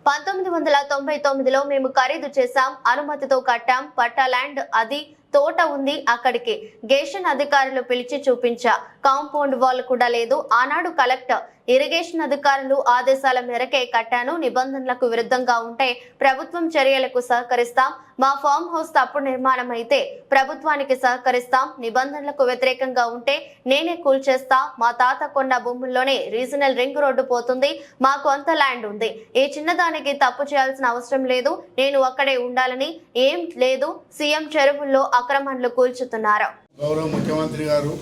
1999లో మేము ఖరీదు చేశాం, అనుమతితో కట్టాం, పట్టా ల్యాండ్ అది తోట ఉంది. అక్కడికి గేషన్ అధికారులు పిలిచి చూపించా, కాంపౌండ్ వాల్ కూడా లేదు. ఆనాడు కలెక్టర్ ఇరిగేషన్ అధికారులు ఆదేశాల మేరకే కట్టాను. నిబంధనలకు విరుద్ధంగా ఉంటే ప్రభుత్వం చర్యలకు సహకరిస్తాం. మా ఫామ్ హౌస్ తప్పుడు నిర్మాణం అయితే ప్రభుత్వానికి సహకరిస్తాం. నిబంధనలకు వ్యతిరేకంగా ఉంటే నేనే కూల్చేస్తా. మా తాత కొన్న భూముల్లోనే రీజనల్ రింగ్ రోడ్డు పోతుంది. మాకు అంత ల్యాండ్ ఉంది. ఈ చిన్నదానికి తప్పు చేయాల్సిన అవసరం లేదు. నేను అక్కడే ఉండాలని ఏం లేదు. సీఎం చెరువుల్లో అక్రమాలు కూల్చుతున్నారు. గౌరవ ముఖ్యమంత్రి గారు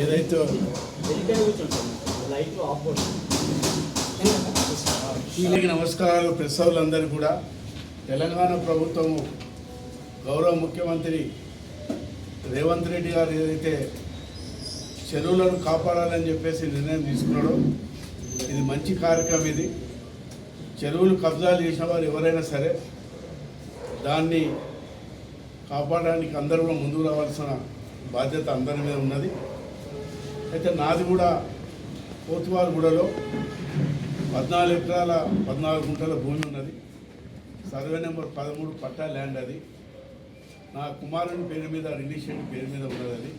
ఏదైతే నమస్కారాలు ప్రెస్ వాళ్ళందరూ కూడా. తెలంగాణ ప్రభుత్వము గౌరవ ముఖ్యమంత్రి రేవంత్ రెడ్డి గారు ఏదైతే చెరువులను కాపాడాలని చెప్పేసి నిర్ణయం తీసుకున్నాడో ఇది మంచి కార్యక్రమం. ఇది చెరువులు కబ్జాలు చేసిన వారు ఎవరైనా సరే దాన్ని కాపాడడానికి అందరూ కూడా ముందుకు రావాల్సిన బాధ్యత అందరి మీద ఉన్నది. అయితే నాది కూడా పోతువారిగూడలో 14 ఎకరాల 14 గుంటల భూమి ఉన్నది. సర్వే నెంబర్ 13 పట్టా ల్యాండ్. అది నా కుమారుని పేరు మీద, రిలీషన్ పేరు మీద ఉన్నది. అది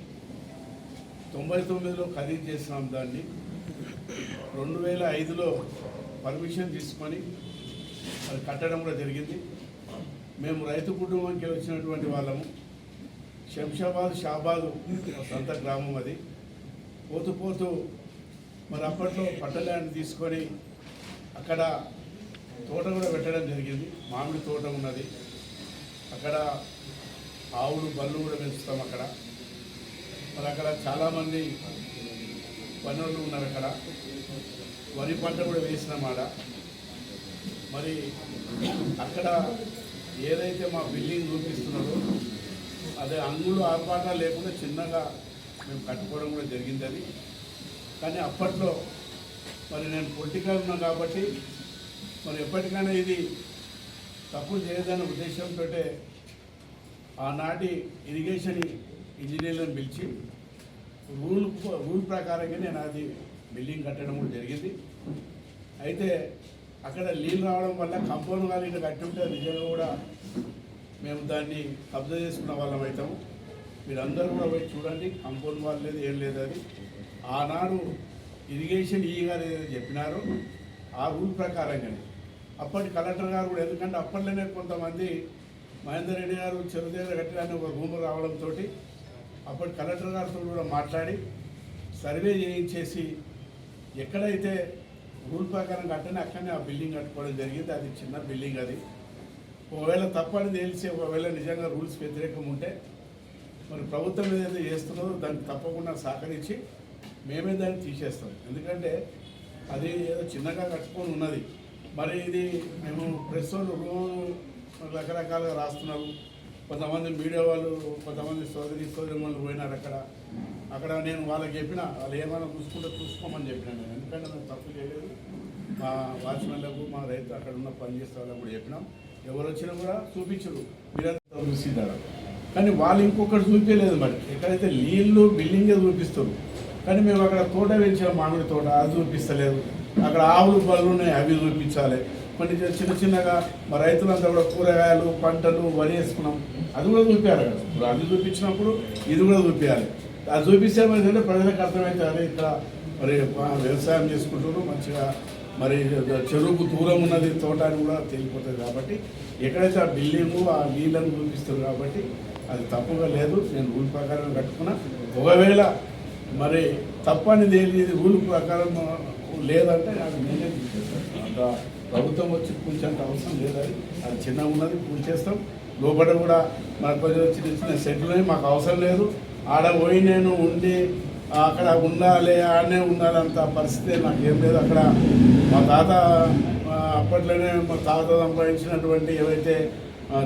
99లో ఖరీదు చేసినాం. దాన్ని 2005లో పర్మిషన్ తీసుకొని అది కట్టడం కూడా జరిగింది. మేము రైతు కుటుంబానికి వచ్చినటువంటి వాళ్ళము. శంషాబాద్ షాబాదు సొంత గ్రామం. అది పోతూ పోతూ మరి అప్పట్లో పట్ట ల్యాండ్ తీసుకొని అక్కడ తోట కూడా పెట్టడం జరిగింది. మామిడి తోట ఉన్నది అక్కడ. ఆవులు బళ్ళు కూడా పెంచుతాం అక్కడ. మరి అక్కడ చాలామంది పనులు ఉన్నారు. అక్కడ వరి పంట కూడా వేసినామాట. మరి అక్కడ ఏదైతే మా బిల్డింగ్ చూపిస్తున్నారో అదే అంగులు ఆర్పాట లేకుండా చిన్నగా మేము కట్టుకోవడం కూడా జరిగింది. అది కానీ అప్పట్లో మరి నేను పొలిటికల్ ఉన్నా కాబట్టి మరి ఎప్పటికైనా ఇది తప్పు చేయదనే ఉద్దేశంతో ఆనాటి ఇరిగేషన్ ఇంజనీర్లను పిలిచి రూల్ ప్రకారంగా నేను అది బిల్డింగ్ కట్టడం కూడా జరిగింది. అయితే అక్కడ నీళ్ళు రావడం వల్ల కంపౌండ్ వాళ్ళు ఇక్కడ కట్టి ఉంటే నిజంగా కూడా మేము దాన్ని కబ్జా చేసుకున్న వాళ్ళం అవుతాము. మీరందరూ కూడా పోయి చూడండి, కంపౌండ్ వాళ్ళు లేదు, ఏం లేదు. అది ఆనాడు ఇరిగేషన్ ఈ గారు ఏదైతే చెప్పినారో ఆ రూల్ ప్రకారంగానే అప్పటి కలెక్టర్ గారు కూడా, ఎందుకంటే అప్పట్లోనే కొంతమంది మహేందర్ రెడ్డి గారు చెరువు దగ్గర కట్టిన ఒక రూమర్ రావడంతో అప్పటి కలెక్టర్ గారితో కూడా మాట్లాడి సర్వే చేయించేసి ఎక్కడైతే రూల్ ప్రకారం కట్టని అక్కడనే ఆ బిల్డింగ్ కట్టుకోవడం జరిగింది. అది చిన్న బిల్డింగ్. అది ఒకవేళ తప్పని తెలిసి ఒకవేళ నిజంగా రూల్స్ వ్యతిరేకం ఉంటే మరి ప్రభుత్వం ఏదైతే చేస్తున్నదో దాన్ని తప్పకుండా సహకరించి మేమే దాన్ని తీసేస్తాం. ఎందుకంటే అది ఏదో చిన్నగా కట్టుకొని ఉన్నది. మరి ఇది మేము ప్రెస్ వాళ్ళు రోజు రకరకాలుగా రాస్తున్నారు. కొంతమంది మీడియా వాళ్ళు, కొంతమంది సోదరి వాళ్ళు పోయినారు అక్కడ నేను వాళ్ళకి చెప్పిన, వాళ్ళు ఏమైనా చూసుకోమని చెప్పినాను. ఎందుకంటే మేము తప్పు చేయలేదు. మా వాచ్మెన్లకు, మా రైతు అక్కడ ఉన్న పనిచేసే వాళ్ళకు కూడా చెప్పినాం. ఎవరు వచ్చినా కూడా చూపించరు, మీరంతా చూసిద్దారు. కానీ వాళ్ళు ఇంకొకటి చూపించలేదు. మరి ఎక్కడైతే నీళ్ళు బిల్డింగే చూపిస్తారు, కానీ మేము అక్కడ తోట పెంచిన మామిడి తోట అది చూపిస్తలేదు. అక్కడ ఆవులు పళ్ళు ఉన్నాయి, అవి చూపించాలి. కొన్ని చిన్నగా మా రైతులంతా కూడా కూరగాయలు, పంటలు, వరి వేసుకున్నాం, అది కూడా చూపించాలి కదా. ఇప్పుడు అది చూపించినప్పుడు ఇది కూడా చూపించాలి. అది చూపిస్తే ఏంటంటే ప్రజలకు అర్థమైతే అదే ఇక్కడ మరి వ్యవసాయం చేసుకుంటారు మంచిగా. మరి చెరువుకు దూరం ఉన్నది తోట అని కూడా తెలిసిపోతుంది. కాబట్టి ఎక్కడైతే ఆ బిల్డింగు ఆ నీళ్ళను చూపిస్తారు కాబట్టి అది తప్పుగా లేదు. నేను రూల్ ప్రకారం కట్టుకున్నా. ఒకవేళ మరి తప్పని తెలియదు రూల్ ప్రకారం లేదంటే అది నేనే తీసేస్తాను. అంత ప్రభుత్వం వచ్చి కూల్చేంత అవసరం లేదు. అది చిన్నగా ఉన్నది, కూల్చేస్తాం. లోపల కూడా మనకు కొంచెం చిన్న చిన్న సెట్లు మాకు అవసరం లేదు. ఆడ పోయి నేను ఉండి అక్కడ ఉండాలి, ఆడనే ఉండాలంత పరిస్థితి నాకు ఏం లేదు. అక్కడ మా తాత అప్పట్లోనే మా తాత సంపాదించినటువంటి ఏవైతే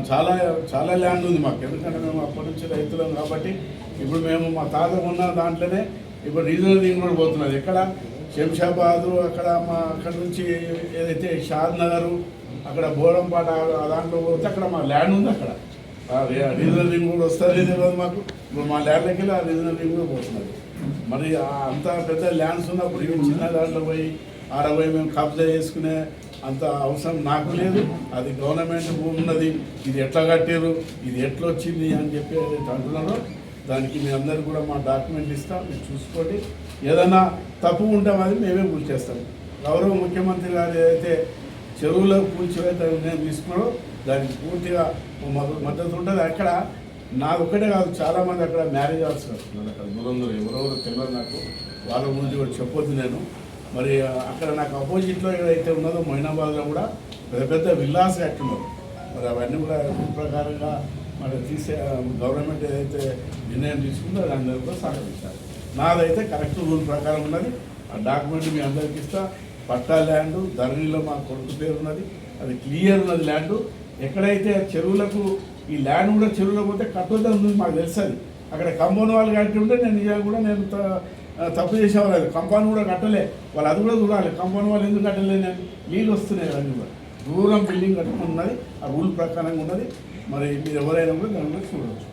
చాలా చాలా ల్యాండ్ ఉంది మాకు. ఎందుకంటే మేము అప్పటి నుంచి రైతులం కాబట్టి ఇప్పుడు మేము మా తాత ఉన్న దాంట్లోనే ఇప్పుడు రీజనల్ రింగ్ కూడా పోతున్నది. ఎక్కడ శంషాబాదు అక్కడ నుంచి ఏదైతే షాద్ నగరు, అక్కడ బోరంపాట దాంట్లో పోతే అక్కడ మా ల్యాండ్ ఉంది. అక్కడ రీజనల్ రింగ్ కూడా వస్తుంది తెలియదు మాకు. ఇప్పుడు మా ల్యాండ్లోకి వెళ్ళి ఆ రీజనల్ రింగ్ కూడా పోతున్నది. మరి అంత పెద్ద ల్యాండ్స్ ఉన్నప్పుడు చిన్న దాంట్లో పోయి ఆడ పోయి మేము కబ్జా చేసుకునే అంత అవసరం నాకు లేదు. అది గవర్నమెంట్ భూమి ఉన్నది, ఇది ఎట్లా కట్టారు, ఇది ఎట్లా వచ్చింది అని చెప్పి అంటున్నారో దానికి మీ అందరూ కూడా మా డాక్యుమెంట్ ఇస్తాం, మీరు చూసుకోండి. ఏదైనా తప్పు ఉంటే అది మేమే కూల్చేస్తాం. గౌరవ ముఖ్యమంత్రి గారు ఏదైతే చెరువులో కూల్చివేత నిర్ణయం తీసుకున్నారో దానికి పూర్తిగా మద్దతు ఉంటుంది. అక్కడ నాది ఒక్కటే కాదు, చాలామంది అక్కడ మ్యారేజ్ హౌస్ కట్టున్నారు. అక్కడ దూరంలో ఎవరెవరో తెలియదు నాకు, వాళ్ళ గురించి కూడా చెప్పొద్దు నేను. మరి అక్కడ నాకు అపోజిట్లో ఏదైతే ఉన్నదో మొయినాబాద్లో కూడా పెద్ద పెద్ద విల్లాస్ కట్టున్నారు. మరి అవన్నీ కూడా రూల్ ప్రకారంగా మరి గవర్నమెంట్ ఏదైతే నిర్ణయం తీసుకుందో అది అందరూ కూడా సహకరించాలి. నాదైతే కరెక్ట్ రూల్ ప్రకారం ఉన్నది. ఆ డాక్యుమెంట్ మీ అందరికి ఇస్తా. పట్టా ల్యాండ్ ధరణిలో మా కొడుకు పేరు ఉన్నది, అది క్లియర్ ఉన్నది ల్యాండ్. ఎక్కడైతే చెరువులకు ఈ ల్యాండ్ కూడా చెరువులో పోతే కట్టొద్దని ఉంది మాకు తెలుస్తుంది. అక్కడ కంపౌండ్ వాళ్ళు కట్టి ఉంటే నేను నిజంగా కూడా నేను తప్పు చేసేవాళ్ళు. కంపౌండ్ కూడా కట్టలే వాళ్ళు, అది కూడా చూడాలి. కంపౌండ్ వాళ్ళు ఎందుకు కట్టలే, నేను నీళ్ళు వస్తున్నాయి అన్నీ కూడా. దూరం బిల్డింగ్ కట్టుకున్నది, ఆ రూల్ ప్రకారంగా ఉన్నది. మరి మీరు ఎవరైనా కూడా దాని కూడా చూడవచ్చు.